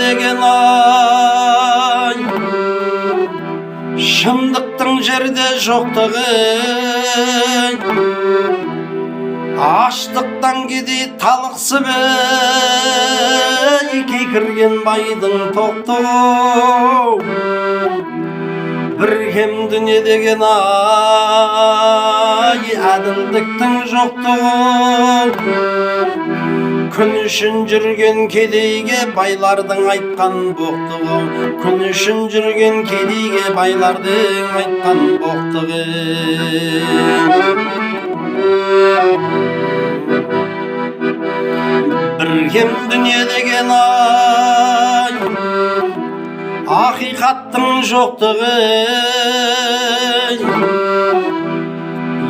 деген ай, шындықтың жерде жоқтығын, аштықтан кедей талықсып кекірген байдың тоқтығы. Bir kем dünya деген ай, әділдіктің жоқтығы. Күн үшін жүрген кедейге байлардың айтқан боқтығы. Күн үшін жүрген кедейге байлардың айтқан боқтығы. Bir kem dünya деген ай, ақиқаттың жоқтығы.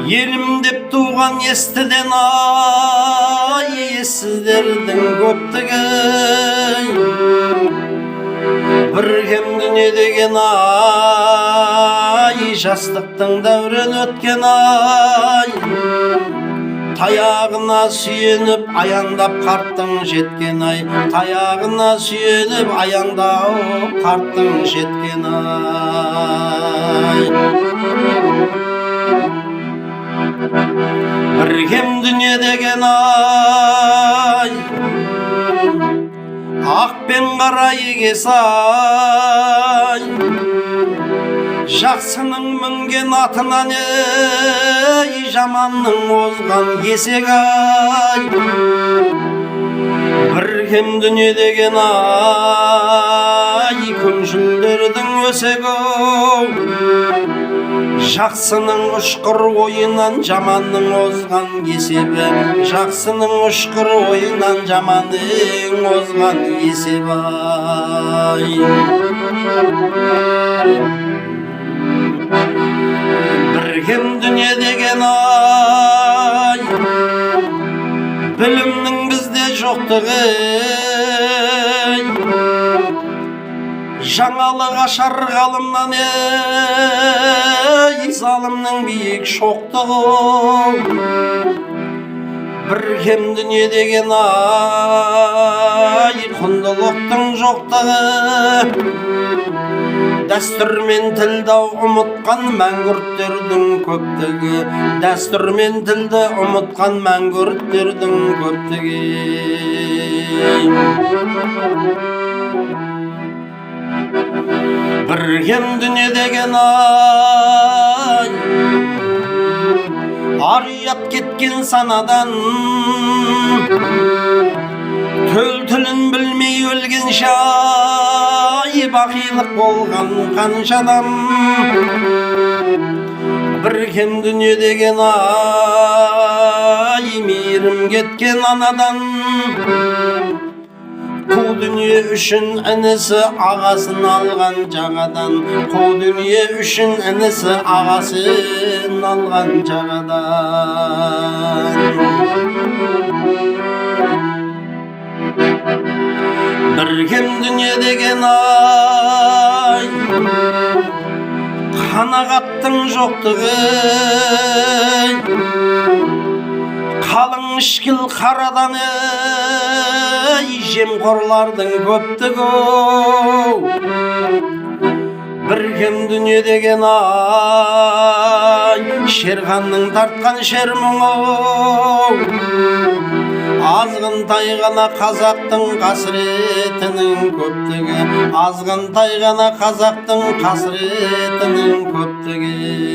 Елім деп туған естіден ай, ессіздердің көптігі. Bir kem dünya деген ай, жастықтың дәурен өткен ай, таяғына сүйеніп аяңдап қарттың жеткен ай, таяғына сүйеніп аяңдап қарттың жеткен ай. Bir kem dünya деген ай, ақ пен қара егес ай, жақсының мінген атынан жаманның озған есек ай. Bir kem dünya деген ай, күншілдердің өсегі. Жақсының ұшқыр ойынан жаманның озған есебі. Жақсының ұшқыр ойынан жаманның озған есебі ай. Bir kem dünya деген ай, білімнің бізде жоқтығы. Жаңалық ашар ғалымнан залымның биік шоқтығы. Bir kem dünya деген ай, құндылықтың жоқтығы. Дәстүр мен тілді ұмытқан мәңгүрттердің көптігі. Дәстүр мен тілді ұмытқан мәңгүрттердің көптігі. Bir kem dünya деген ай, ар ұят кеткен санадан, төл тілін білмей өлген шай, бақилық болған қанша адам. Bir kem dünya деген ай, мейірім кеткен анадан. Қу дүние үшін інісі ағасын алған жағадан. Қу дүние үшін інісі ағасын алған жағадан. Bir kem dünya деген ай, қанағаттың жоқтығы. Қалың ішкіл қарадан жемқорлардың көптігі. Bir kem dünya деген ай, шерханның тартқан шер мұңы. Азғынтай ғана қазақтың қасіретінің көптігі. Азғынтай ғана қазақтың қасіретінің көптігі.